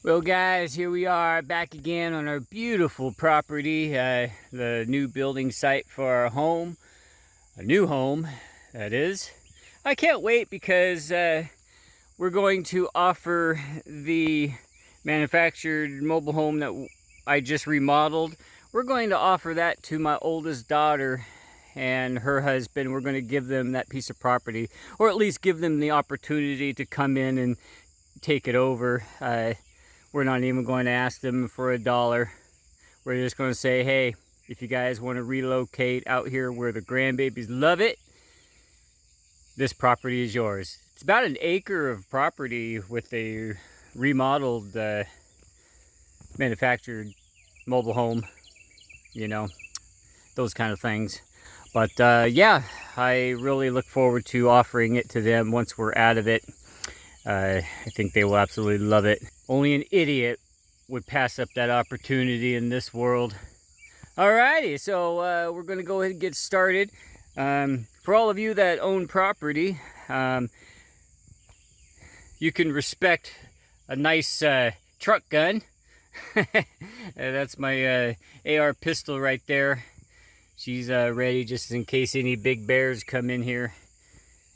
Well guys, here we are back again on our beautiful property, the new building site for our home, a new home that is. I can't wait because we're going to offer the manufactured mobile home that I just remodeled. We're going to offer that to my oldest daughter and her husband. We're going to give them that piece of property, or at least give them the opportunity to come in and take it over. We're not even going to ask them for $1. We're just going to say, hey, if you guys want to relocate out here where the grandbabies love it, this property is yours. It's about an acre of property with a remodeled manufactured mobile home, you know, those kind of things. But yeah, I really look forward to offering it to them once we're out of it. I think they will absolutely love it. Only an idiot would pass up that opportunity in this world. Alrighty, so we're going to go ahead and get started. For all of you that own property, you can respect a nice truck gun. That's my AR pistol right there. She's ready just in case any big bears come in here.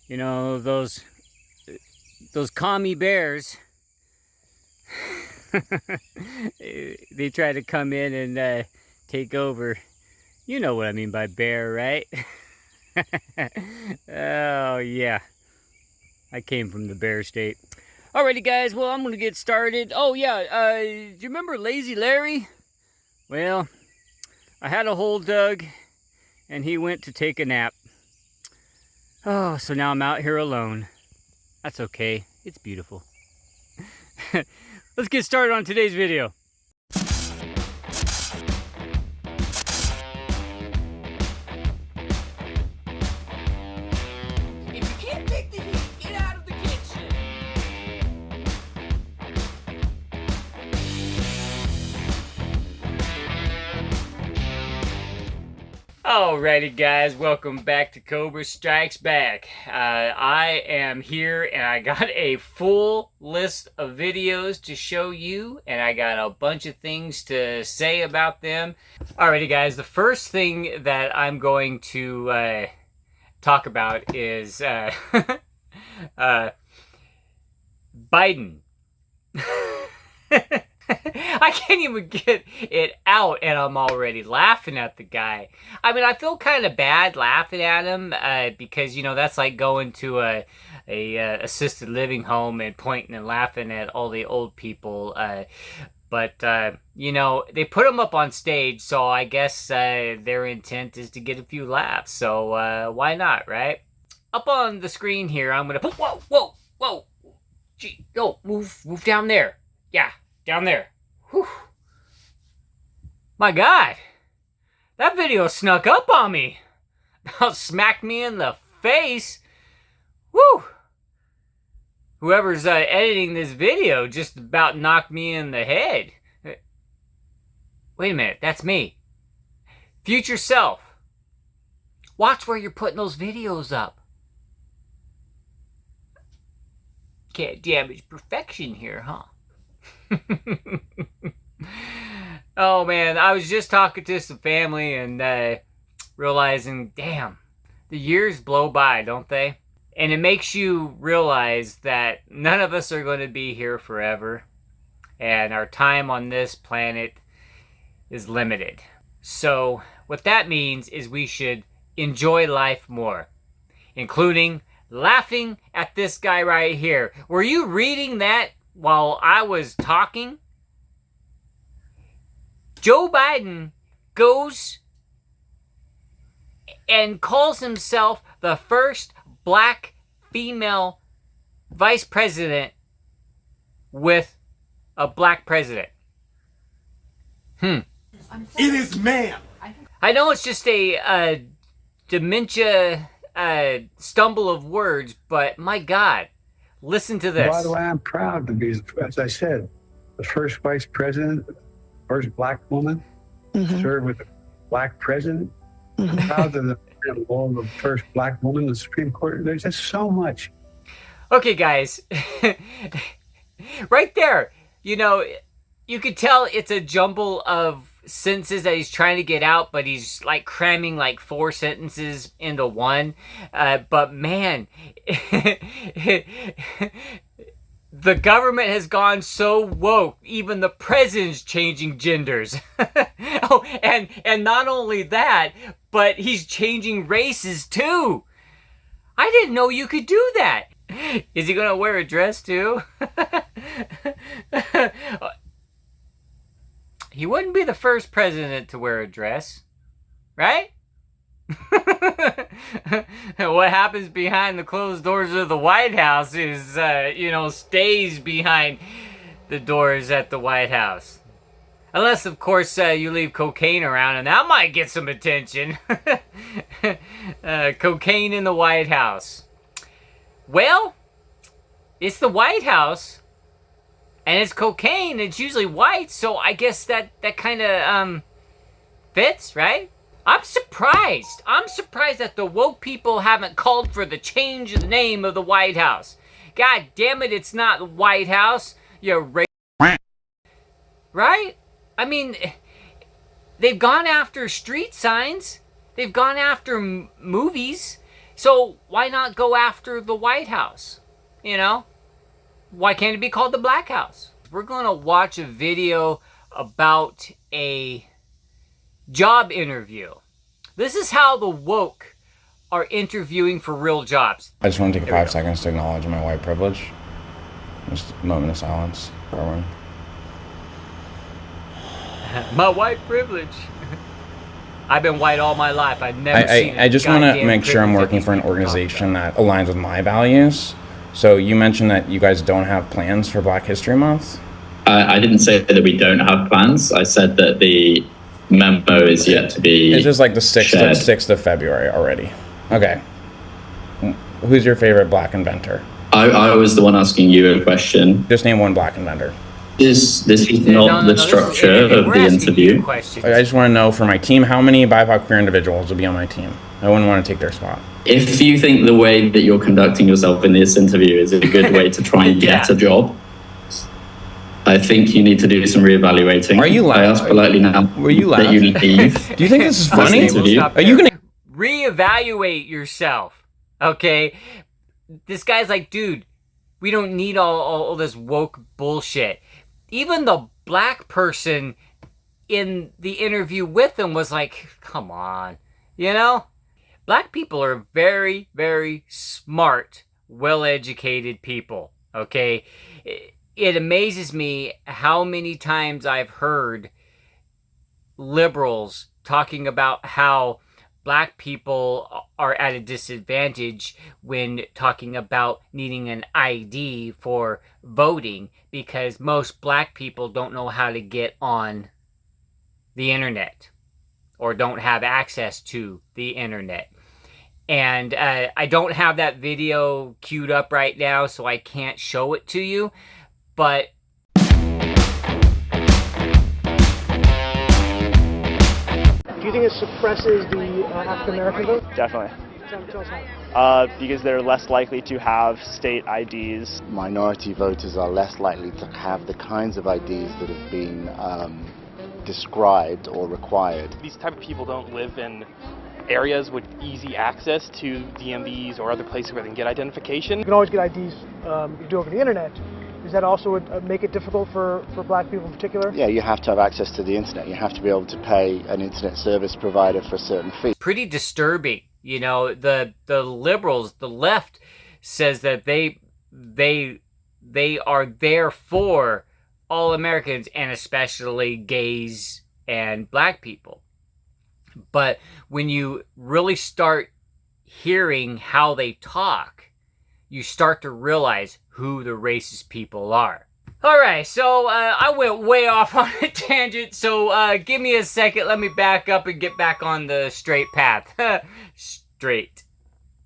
You know, those commie bears. They try to come in and take over. You know what I mean by bear, right? Oh yeah, I came from the bear state. Alrighty guys, well I'm gonna get started. Oh yeah, do you remember Lazy Larry? Well, I had a hold Doug and he went to take a nap. Oh, so now I'm out here alone. That's okay, it's beautiful. Let's get started on today's video. If you can't take the heat, get out of the kitchen. Alrighty guys, welcome back to Cobra Strikes Back. I am here and I got a full list of videos to show you, and I got a bunch of things to say about them. Alrighty guys, the first thing that I'm going to talk about is Biden. I can't even get it out and I'm already laughing at the guy. I mean, I feel kind of bad laughing at him because, you know, that's like going to a assisted living home and pointing and laughing at all the old people. But you know, they put him up on stage, so I guess their intent is to get a few laughs. So why not, right? Up on the screen here, I'm going to put... Whoa. Gee, go, move down there. Yeah. Down there. Whew. My God. That video snuck up on me. About smacked me in the face. Woo. Whoever's editing this video just about knocked me in the head. Wait a minute. That's me. Future self. Watch where you're putting those videos up. Can't damage perfection here, huh? Oh man, I was just talking to some family and realizing, damn, the years blow by, don't they? And it makes you realize that none of us are going to be here forever, and our time on this planet is limited. So what that means is we should enjoy life more, including laughing at this guy right here. Were you reading that while I was talking? Joe Biden goes and calls himself the first black female vice president with a black president. It is ma'am. I know it's just a dementia stumble of words, but my God, listen to this. By the way, I'm proud to be, as I said, the first vice president, first black woman, served with a black president. I'm proud of the role of the first black woman in the Supreme Court. There's just so much. Okay, guys. Right there. you know, you could tell it's a jumble of sentences that he's trying to get out, but he's like cramming like 4 sentences into one. But man, the government has gone so woke, even the president's changing genders. Oh, and not only that, but he's changing races too. I didn't know you could do that. Is he gonna wear a dress too? He wouldn't be the first president to wear a dress, right? What happens behind the closed doors of the White House is, stays behind the doors at the White House. Unless, of course, you leave cocaine around, and that might get some attention. Cocaine in the White House. Well, it's the White House, and it's cocaine. It's usually white, so I guess that kind of fits, right? I'm surprised. I'm surprised that the woke people haven't called for the change of the name of the White House. God damn it, it's not the White House. You right? I mean, they've gone after street signs. They've gone after movies. So why not go after the White House? You know? Why can't it be called the Black House? We're going to watch a video about a job interview. This is how the woke are interviewing for real jobs. I just want to take 5 seconds to acknowledge my white privilege. Just a moment of silence for everyone. My white privilege. I've been white all my life. I've never seen I just want to make sure I'm working for an organization that aligns with my values. So you mentioned that you guys don't have plans for Black History Month? I didn't say that we don't have plans. I said that the memo is yet to be It's just like the 6th, shared. 6th of February already. Okay. Who's your favorite Black inventor? I was the one asking you a question. Just name one Black inventor. This is not the structure of the interview. I just want to know for my team, how many BIPOC queer individuals will be on my team? I wouldn't want to take their spot. If you think the way that you're conducting yourself in this interview is a good way to try and get a job, I think you need to do some reevaluating. Are you I asked politely now Were you that you laughing? leave. Do you think this is funny? interview. Are you going to... reevaluate yourself? Okay? This guy's like, dude, we don't need all this woke bullshit. Even the black person in the interview with him was like, come on, you know? Black people are very, very smart, well-educated people, okay? It amazes me how many times I've heard liberals talking about how black people are at a disadvantage when talking about needing an ID for voting because most black people don't know how to get on the internet or don't have access to the internet. And I don't have that video queued up right now, so I can't show it to you, but Do you think it suppresses the African American vote? Definitely. Tell us how. Because they're less likely to have state IDs. Minority voters are less likely to have the kinds of IDs that have been described or required. These type of people don't live in areas with easy access to DMVs or other places where they can get identification. You can always get IDs you can do over the internet. Does that also make it difficult for black people in particular? Yeah, you have to have access to the internet. You have to be able to pay an internet service provider for a certain fee. pretty disturbing. You know, the liberals, the left says that they are there for all Americans and especially gays and black people. But when you really start hearing how they talk, you start to realize who the racist people are. All right, so I went way off on a tangent, so give me a second. Let me back up and get back on the straight path. Straight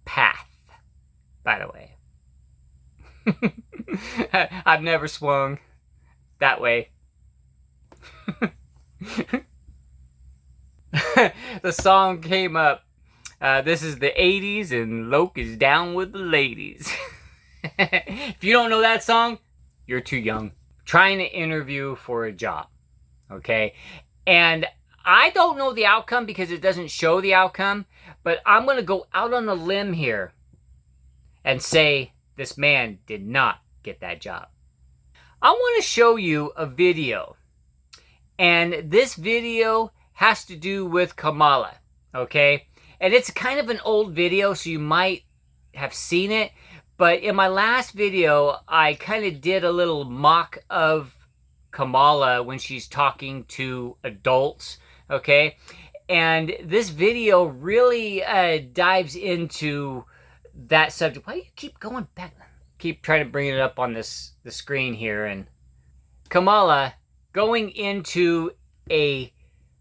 path, by the way. I've never swung that way. The song came up. This is the 80s and Loke is down with the ladies. If you don't know that song, you're too young. trying to interview for a job, okay? And I don't know the outcome because it doesn't show the outcome, but I'm going to go out on a limb here and say this man did not get that job. I want to show you a video, and this video has to do with Kamala, okay? And it's kind of an old video, so you might have seen it, but in my last video, I kind of did a little mock of Kamala when she's talking to adults, okay? And this video really dives into that subject. Why do you keep going back? Keep trying to bring it up on the screen here. And Kamala going into a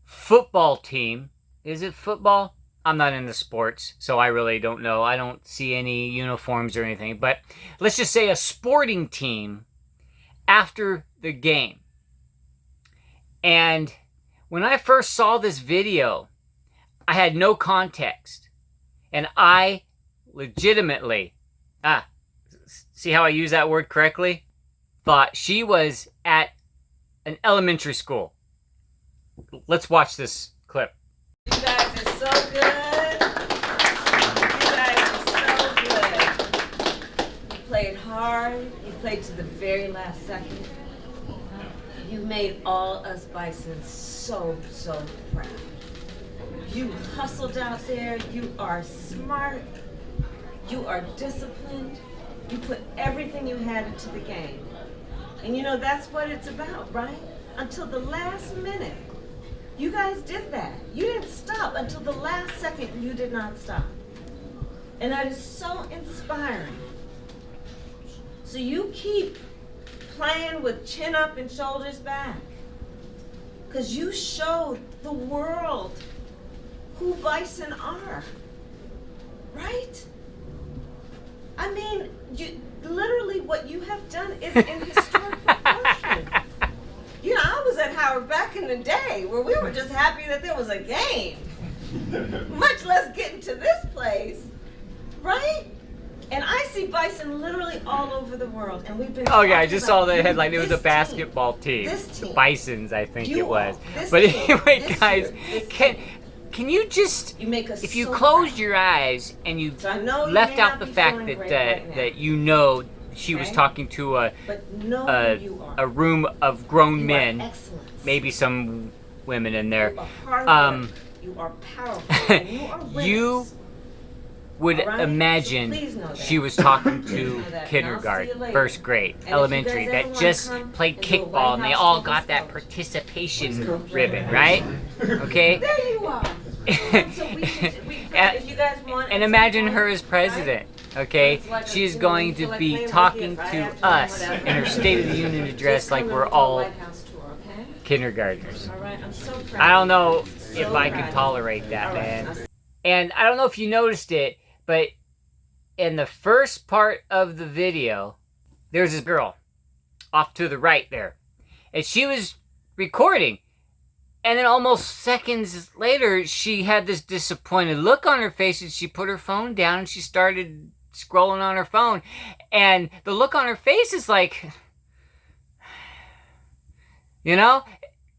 football team. Is it football? I'm not into sports, so I really don't know. I don't see any uniforms or anything. But let's just say a sporting team after the game. And when I first saw this video, I had no context. And I legitimately, see how I use that word correctly? Thought she was at an elementary school. Let's watch this clip. You guys are so good. You guys are so good. You played hard. You played to the very last second. You made all us Bisons so proud. You hustled out there. You are smart. You are disciplined. You put everything you had into the game. And you know, that's what it's about, right? Until the last minute. You guys did that. You didn't stop until the last second. You did not stop. And that is so inspiring. So you keep playing with chin up and shoulders back. Because you showed the world who Bison are. Right? I mean, literally what you have done is in historic proportion. You know, I was at Howard back in the day where we were just happy that there was a game, much less getting to this place, right? And I see Bison literally all over the world, and we've been. Oh yeah, I just saw the headline. It was a basketball team. The Bisons, I think it was. But anyway, guys, can you just, if you closed your eyes and you left out the fact that that you know she was talking to a room of grown men, maybe some women in there. You are powerful. And you are winners. You would imagine she was talking to kindergarten, first grade, elementary, that just played kickball and they all got that participation ribbon, right? Okay? There you are. If you guys want, and imagine her as president, okay? She's going to be talking to us in her State of the Union address like we're all kindergartners. I don't know if I could tolerate that, man. And I don't know if you noticed it, but in the first part of the video, there's this girl off to the right there. And she was recording. And then almost seconds later, she had this disappointed look on her face and she put her phone down and she started scrolling on her phone. And the look on her face is like, you know?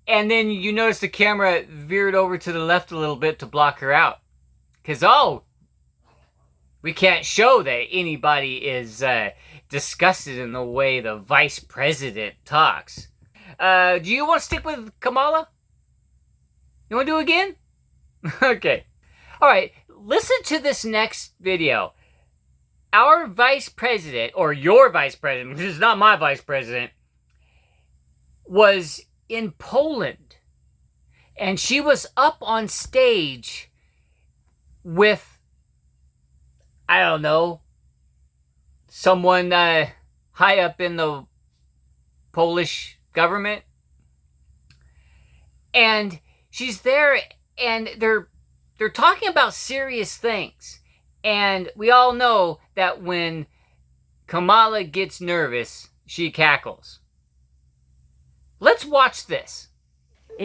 And then you notice the camera veered over to the left a little bit to block her out. Because, we can't show that anybody is disgusted in the way the vice president talks. Do you want to stick with Kamala? You want to do it again? Okay. All right. Listen to this next video. Our vice president, or your vice president, which is not my vice president, was in Poland. And she was up on stage with, I don't know, someone high up in the Polish government. And she's there and they're talking about serious things. And we all know that when Kamala gets nervous, she cackles. Let's watch this.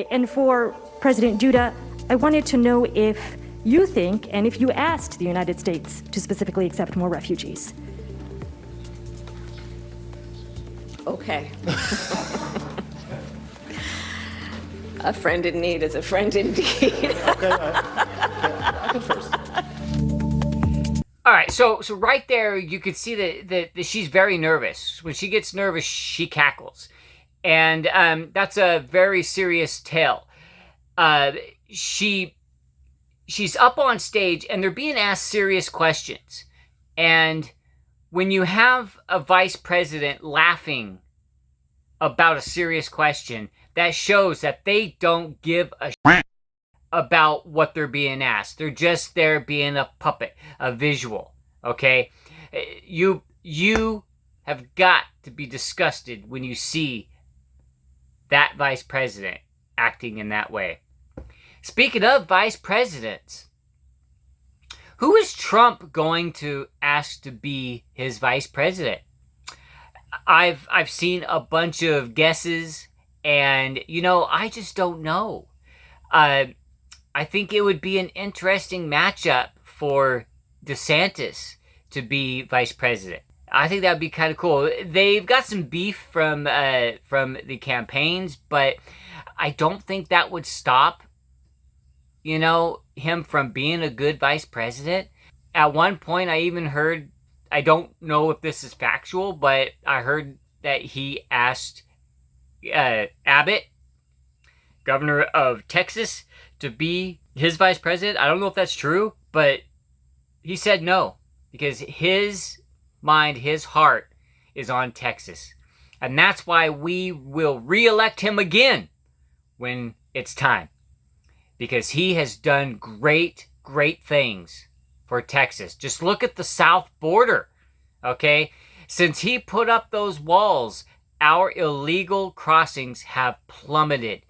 And for President Duda, I wanted to know if you think, and if you asked the United States to specifically accept more refugees. Okay. A friend in need is a friend indeed. Okay, I can first. All right, so right there, you could see that she's very nervous. When she gets nervous, she cackles, and that's a very serious tale. She's up on stage, and they're being asked serious questions, and when you have a vice president laughing about a serious question, that shows that they don't give a shit about what they're being asked. They're just there being a puppet, a visual, okay? You have got to be disgusted when you see that vice president acting in that way. Speaking of vice presidents, who is Trump going to ask to be his vice president? I've seen a bunch of guesses, and I just don't know. I think it would be an interesting matchup for DeSantis to be vice president. I think that would be kind of cool. They've got some beef from the campaigns, but I don't think that would stop, him from being a good vice president. At one point, I even heard, I don't know if this is factual, but I heard that he asked Abbott, governor of Texas, to be his vice president. I don't know if that's true, but he said no, because his mind, his heart is on Texas. And that's why we will re-elect him again when it's time, because he has done great things for Texas. Just look at the south border, okay? Since he put up those walls, our illegal crossings have plummeted.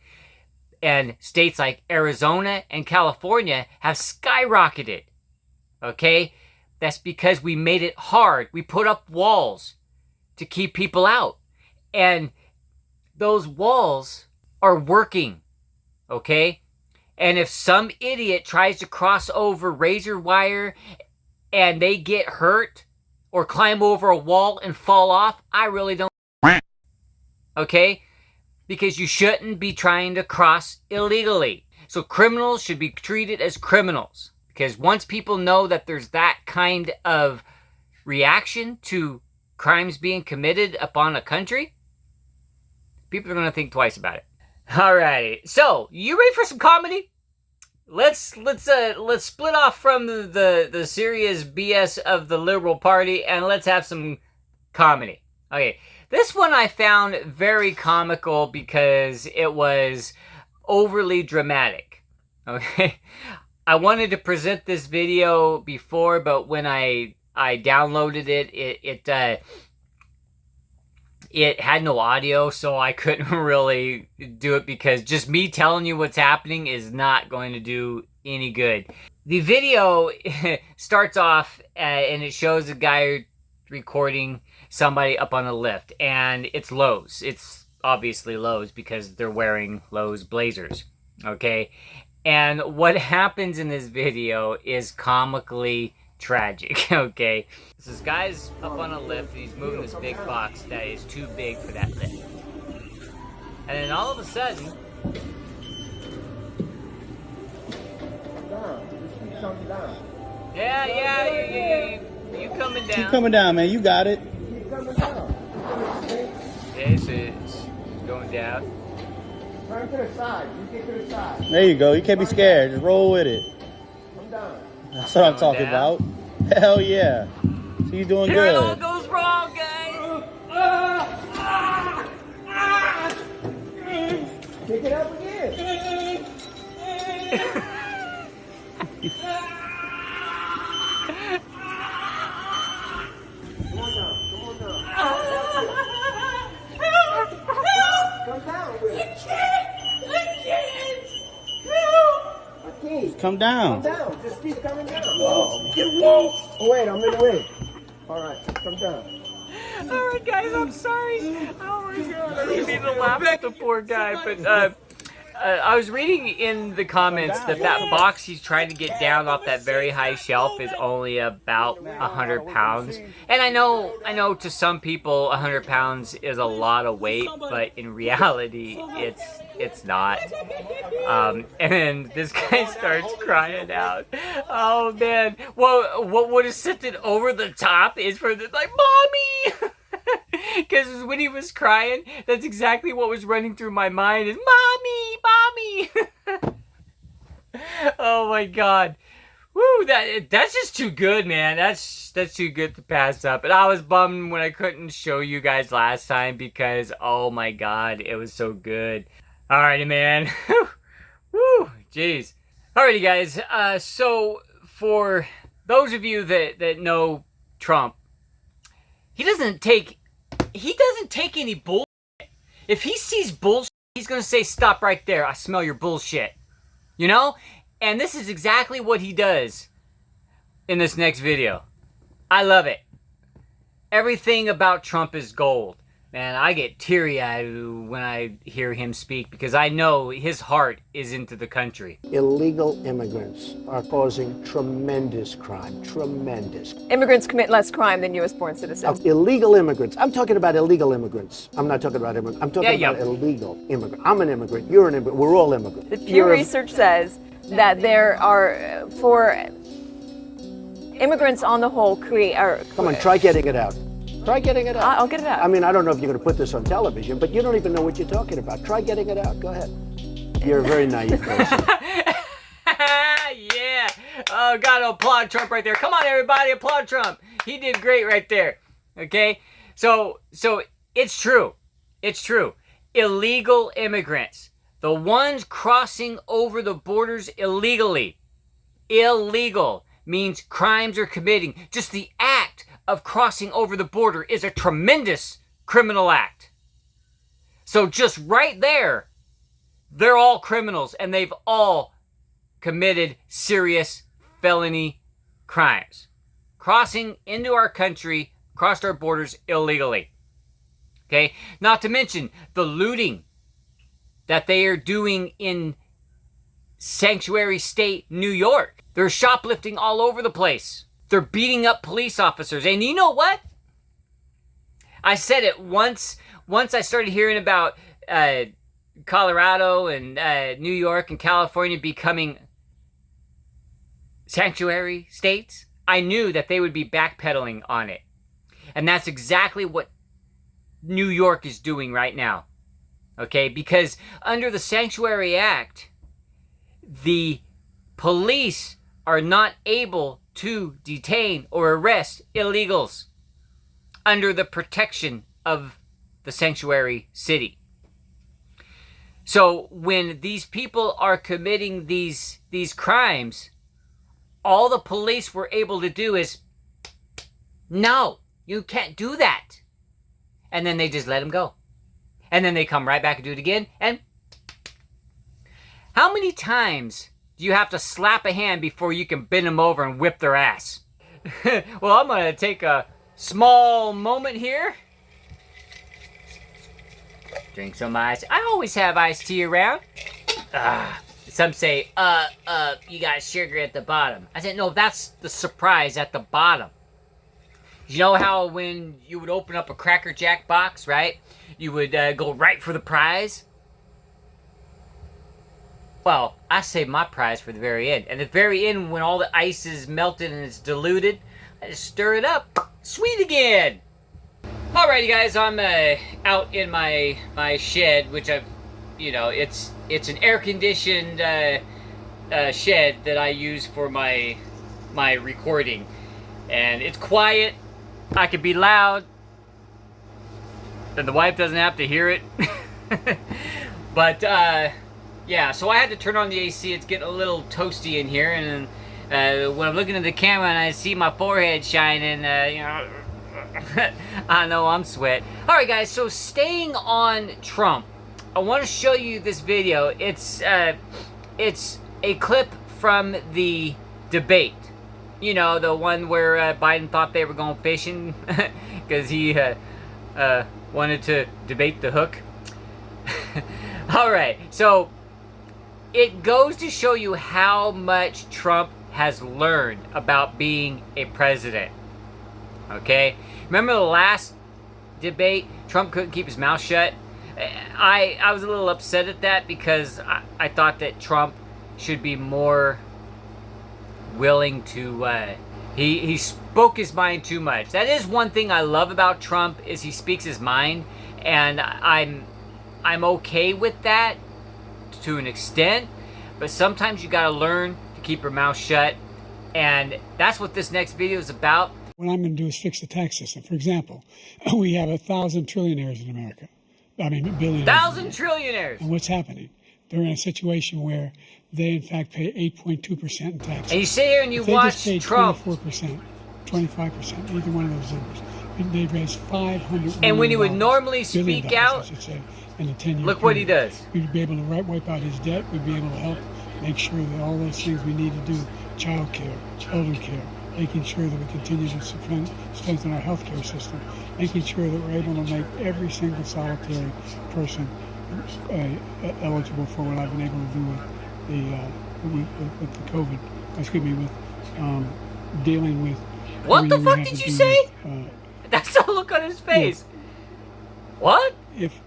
And states like Arizona and California have skyrocketed, okay? That's because we made it hard. We put up walls to keep people out. And those walls are working, okay? And if some idiot tries to cross over razor wire and they get hurt or climb over a wall and fall off, I really don't, okay? Because you shouldn't be trying to cross illegally. So criminals should be treated as criminals. Because once people know that there's that kind of reaction to crimes being committed upon a country, people are going to think twice about it. Alrighty, so you ready for some comedy? Let's split off from the serious BS of the Liberal Party and let's have some comedy. Okay. This one I found very comical because it was overly dramatic, okay? I wanted to present this video before, but when I downloaded it had no audio, so I couldn't really do it because just me telling you what's happening is not going to do any good. The video starts off and it shows a guy recording somebody up on a lift, and it's Lowe's. It's obviously Lowe's because they're wearing Lowe's blazers, okay? And what happens in this video is comically tragic, okay? So this guy's up on a lift, and he's moving this big box that is too big for that lift. And then all of a sudden... Yeah, you coming down. Keep coming down, man. You got it. Okay, so it's going down. Turn to the side. You get to the side. There you go. You can't be scared. Just roll with it. Come down. That's what I'm talking about. Hell yeah. So you're doing Here good. It all goes wrong, guys. Pick it up again. Come down. Come down. Just keep coming down. Oh, wait, I'm in the way. All right, come down. All right, guys, I'm sorry. Oh my God, I didn't mean to laugh at the poor guy, but I was reading in the comments that box he's trying to get down off that very high shelf is only about 100 pounds. And I know to some people 100 pounds is a lot of weight, but in reality it's not. And this guy starts crying out. Oh man, well, what would have sent it over the top is for the, like, mommy! Because when he was crying, that's exactly what was running through my mind is, mommy, mommy! Oh my god. Woo, that's just too good, man. That's too good to pass up. And I was bummed when I couldn't show you guys last time because, oh my god, it was so good. Alrighty, man. Woo, jeez. Alrighty, guys. So, for those of you that know Trump, he doesn't take any bullshit. If he sees bullshit, he's gonna say, stop right there. I smell your bullshit. You know? And this is exactly what he does in this next video. I love it. Everything about Trump is gold. Man, I get teary-eyed when I hear him speak because I know his heart is into the country. Illegal immigrants are causing tremendous crime, tremendous. Immigrants commit less crime than U.S.-born citizens. Illegal immigrants. I'm talking about illegal immigrants. I'm not talking about immigrants. I'm talking about illegal immigrants. I'm an immigrant. You're an immigrant. We're all immigrants. The Pew Research says that there are, for immigrants on the whole, Come on, try getting it out. Try getting it out. I'll get it out. I mean, I don't know if you're going to put this on television, but you don't even know what you're talking about. Try getting it out. Go ahead. You're a very naive person. Yeah. Oh, gotta applaud Trump right there. Come on, everybody, applaud Trump. He did great right there. Okay? So it's true. It's true. Illegal immigrants. The ones crossing over the borders illegally. Illegal means crimes are committing. Just the act of crossing over the border is a tremendous criminal act. So just right there, they're all criminals and they've all committed serious felony crimes. Crossing into our country, crossed our borders illegally. Okay? Not to mention the looting that they are doing in sanctuary state New York. They're shoplifting all over the place. They're beating up police officers. And you know what? I said it once I started hearing about Colorado and New York and California becoming sanctuary states. I knew that they would be backpedaling on it. And that's exactly what New York is doing right now. Okay? Because under the Sanctuary Act, the police are not able to detain or arrest illegals under the protection of the sanctuary city. So when these people are committing these crimes, all the police were able to do is, no, you can't do that. And then they just let them go. And then they come right back and do it again. And how many times do you have to slap a hand before you can bend them over and whip their ass? Well, I'm going to take a small moment here. Drink some ice. I always have iced tea around. Some say, you got sugar at the bottom. I said, no, that's the surprise at the bottom. You know how when you would open up a Cracker Jack box, right? You would go right for the prize? Well, I save my prize for the very end. And at the very end, when all the ice is melted and it's diluted, I just stir it up. Sweet again! Alrighty guys, I'm out in my shed, which I've, it's an air-conditioned shed that I use for my recording. And it's quiet, I can be loud, and the wife doesn't have to hear it. But, yeah, so I had to turn on the AC. It's getting a little toasty in here, and when I'm looking at the camera and I see my forehead shining, I know I'm sweat. Alright guys, so staying on Trump, I want to show you this video. It's a clip from the debate. You know, the one where Biden thought they were going fishing because he wanted to debate the hook. Alright, so it goes to show you how much Trump has learned about being a president. Okay? Remember the last debate? Trump couldn't keep his mouth shut. I was a little upset at that because I thought that Trump should be more willing to he spoke his mind too much. That is one thing I love about Trump, is he speaks his mind, and I'm okay with that to an extent, but sometimes you got to learn to keep your mouth shut, and that's what this next video is about. What I'm going to do is fix the tax system. For example, we have 1,000 trillionaires in America. I mean, billionaires. 1,000 trillionaires. And what's happening? They're in a situation where they, in fact, pay 8.2% in taxes. And you sit here and you if they watch just paid Trump. 24%, 25%, either one of those numbers, they'd raise $500 And when he would million, normally billion speak dollars, out, I should say, in a 10-year look what he period. does. We'd be able to wipe out his debt. We'd be able to help make sure that all those things we need to do, child care, elder care, making sure that we continue to strengthen our health care system, making sure that we're able to make every single solitary person eligible for what I've been able to do with the COVID, with dealing with... What the fuck did you say? That's the look on his face. What? If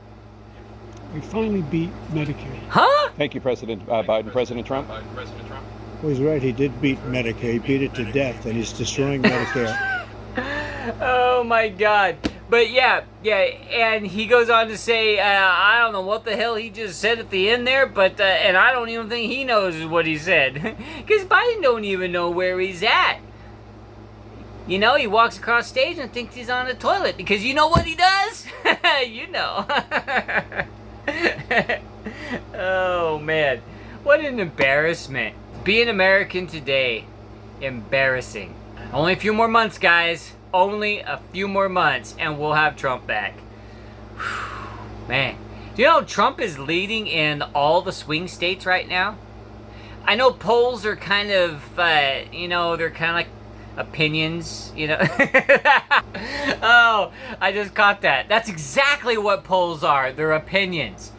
we finally beat Medicare. Huh? Thank you, President Biden. President Trump. Well, he's right. He did beat Medicare. He beat it to death, and he's destroying Medicare. Oh my God. But yeah, and he goes on to say, I don't know what the hell he just said at the end there, but, and I don't even think he knows what he said. Because Biden don't even know where he's at. You know, he walks across stage and thinks he's on a toilet, because you know what he does? You know. Oh man, what an embarrassment. Being American today, embarrassing. Only a few more months, guys. Only a few more months and we'll have Trump back. Man, do you know Trump is leading in all the swing states right now? I know polls are kind of, you know, they're kind of like opinions, you know. Oh, I just caught that. That's exactly what polls are. They're opinions.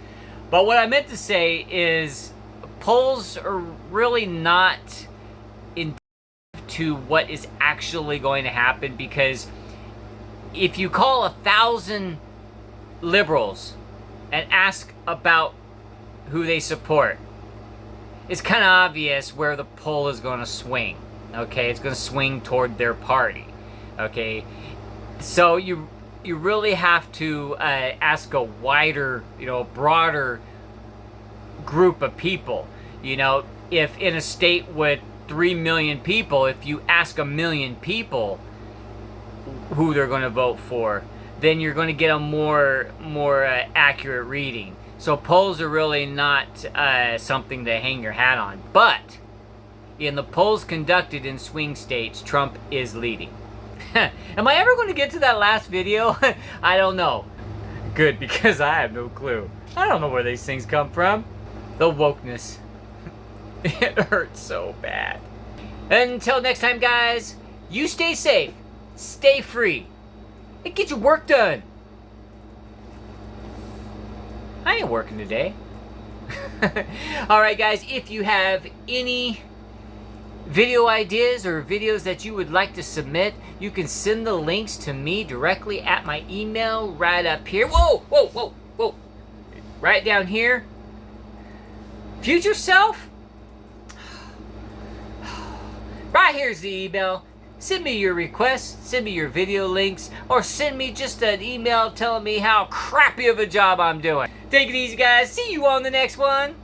But what I meant to say is polls are really not in to what is actually going to happen, because if you call 1,000 liberals and ask about who they support, it's kind of obvious where the poll is going to swing. Okay, it's going to swing toward their party. Okay, so you really have to ask a wider, you know, broader group of people. You know, if in a state with 3 million people, if you ask 1 million people who they're going to vote for, then you're going to get a more accurate reading. So polls are really not something to hang your hat on. But in the polls conducted in swing states, Trump is leading. Am I ever going to get to that last video? I don't know. Good, because I have no clue. I don't know where these things come from. The wokeness. It hurts so bad. Until next time, guys, you stay safe, stay free, and get your work done. I ain't working today. Alright, guys, if you have any video ideas or videos that you would like to submit, you can send the links to me directly at my email right up here. Whoa, whoa, whoa, whoa. Right down here. Future self? Right here's the email. Send me your requests, send me your video links, or send me just an email telling me how crappy of a job I'm doing. Take it easy, guys. See you on the next one.